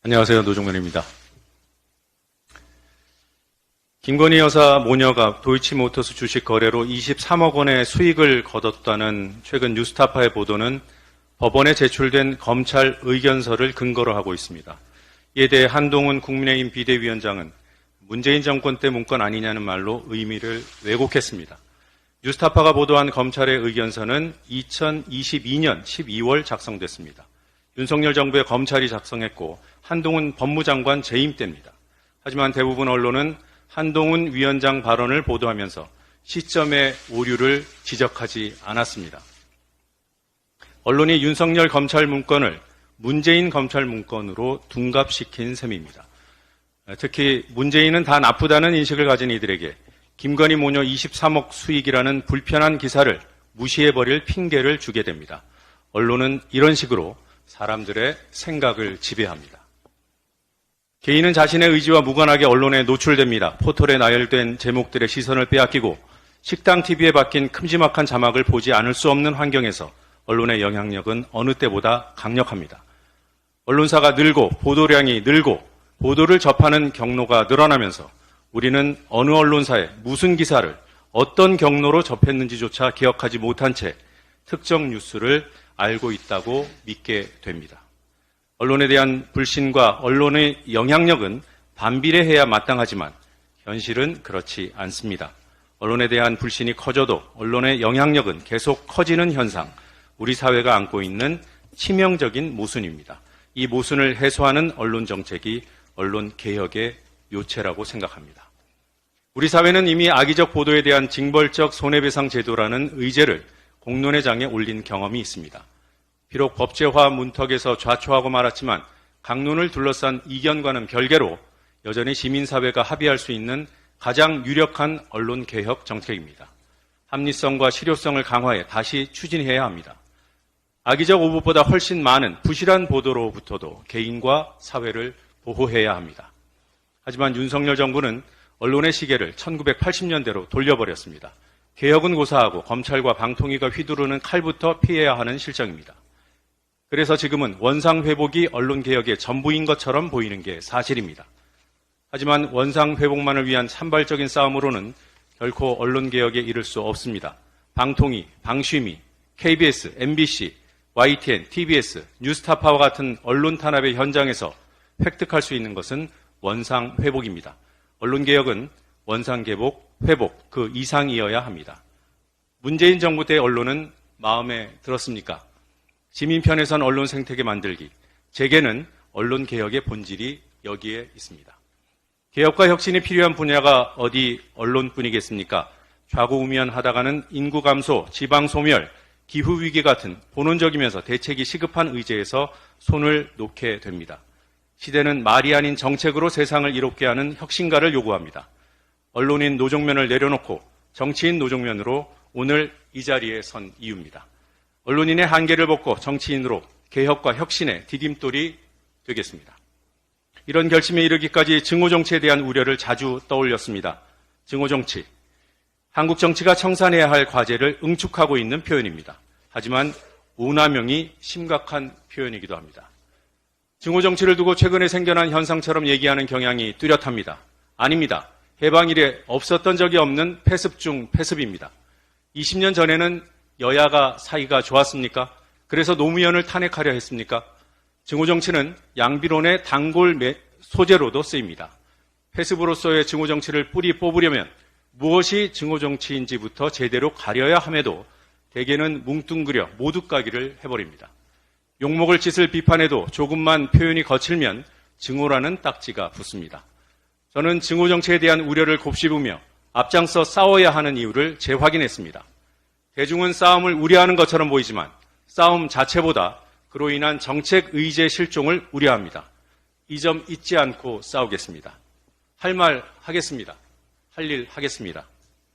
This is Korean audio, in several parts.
안녕하세요. 노종면입니다. 김건희 여사 모녀가 도이치모터스 주식 거래로 23억 원의 수익을 거뒀다는 최근 뉴스타파의 보도는 법원에 제출된 검찰 의견서를 근거로 하고 있습니다. 이에 대해 한동훈 국민의힘 비대위원장은 문재인 정권 때 문건 아니냐는 말로 의미를 왜곡했습니다. 뉴스타파가 보도한 검찰의 의견서는 2022년 12월 작성됐습니다. 윤석열 정부의 검찰이 작성했고 한동훈 법무장관 재임 때입니다. 하지만 대부분 언론은 한동훈 위원장 발언을 보도하면서 시점의 오류를 지적하지 않았습니다. 언론이 윤석열 검찰 문건을 문재인 검찰 문건으로 둔갑시킨 셈입니다. 특히 문재인은 다 나쁘다는 인식을 가진 이들에게 김건희 모녀 23억 수익이라는 불편한 기사를 무시해버릴 핑계를 주게 됩니다. 언론은 이런 식으로 사람들의 생각을 지배합니다. 개인은 자신의 의지와 무관하게 언론에 노출됩니다. 포털에 나열된 제목들의 시선을 빼앗기고 식당 TV에 박힌 큼지막한 자막을 보지 않을 수 없는 환경에서 언론의 영향력은 어느 때보다 강력합니다. 언론사가 늘고 보도량이 늘고 보도를 접하는 경로가 늘어나면서 우리는 어느 언론사에 무슨 기사를 어떤 경로로 접했는지조차 기억하지 못한 채 특정 뉴스를 알고 있다고 믿게 됩니다. 언론에 대한 불신과 언론의 영향력은 반비례해야 마땅하지만 현실은 그렇지 않습니다. 언론에 대한 불신이 커져도 언론의 영향력은 계속 커지는 현상, 우리 사회가 안고 있는 치명적인 모순입니다. 이 모순을 해소하는 언론 정책이 언론 개혁의 요체라고 생각합니다. 우리 사회는 이미 악의적 보도에 대한 징벌적 손해배상 제도라는 의제를 공론의 장에 올린 경험이 있습니다. 비록 법제화 문턱에서 좌초하고 말았지만 강론을 둘러싼 이견과는 별개로 여전히 시민사회가 합의할 수 있는 가장 유력한 언론개혁 정책입니다. 합리성과 실효성을 강화해 다시 추진해야 합니다. 악의적 오보보다 훨씬 많은 부실한 보도로부터도 개인과 사회를 보호해야 합니다. 하지만 윤석열 정부는 언론의 시계를 1980년대로 돌려버렸습니다. 개혁은 고사하고 검찰과 방통위가 휘두르는 칼부터 피해야 하는 실정입니다. 그래서 지금은 원상회복이 언론개혁의 전부인 것처럼 보이는 게 사실입니다. 하지만 원상회복만을 위한 산발적인 싸움으로는 결코 언론개혁에 이를 수 없습니다. 방통위, 방심위, KBS, MBC, YTN, TBS, 뉴스타파와 같은 언론 탄압의 현장에서 획득할 수 있는 것은 원상회복입니다. 언론개혁은 원상개복, 회복, 그 이상이어야 합니다. 문재인 정부 때 언론은 마음에 들었습니까? 시민 편에선 언론 생태계 만들기, 제게는 언론개혁의 본질이 여기에 있습니다. 개혁과 혁신이 필요한 분야가 어디 언론뿐이겠습니까? 좌고우면하다가는 인구 감소, 지방 소멸, 기후위기 같은 본원적이면서 대책이 시급한 의제에서 손을 놓게 됩니다. 시대는 말이 아닌 정책으로 세상을 이롭게 하는 혁신가를 요구합니다. 언론인 노종면을 내려놓고 정치인 노종면으로 오늘 이 자리에 선 이유입니다. 언론인의 한계를 벗고 정치인으로 개혁과 혁신의 디딤돌이 되겠습니다. 이런 결심에 이르기까지 증오정치에 대한 우려를 자주 떠올렸습니다. 증오정치, 한국 정치가 청산해야 할 과제를 응축하고 있는 표현입니다. 하지만 오남용이 심각한 표현이기도 합니다. 증오정치를 두고 최근에 생겨난 현상처럼 얘기하는 경향이 뚜렷합니다. 아닙니다. 해방 이래 없었던 적이 없는 패습 중 패습입니다. 20년 전에는 여야가 사이가 좋았습니까? 그래서 노무현을 탄핵하려 했습니까? 증오정치는 양비론의 단골 소재로도 쓰입니다. 패습으로서의 증오정치를 뿌리 뽑으려면 무엇이 증오정치인지부터 제대로 가려야 함에도 대개는 뭉뚱그려 모두까기를 해버립니다. 욕먹을 짓을 비판해도 조금만 표현이 거칠면 증오라는 딱지가 붙습니다. 저는 증오정치에 대한 우려를 곱씹으며 앞장서 싸워야 하는 이유를 재확인했습니다. 대중은 싸움을 우려하는 것처럼 보이지만 싸움 자체보다 그로 인한 정책 의제 실종을 우려합니다. 이 점 잊지 않고 싸우겠습니다. 할 말 하겠습니다. 할 일 하겠습니다.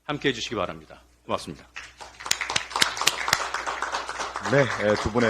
함께해 주시기 바랍니다. 고맙습니다. 네, 두 분의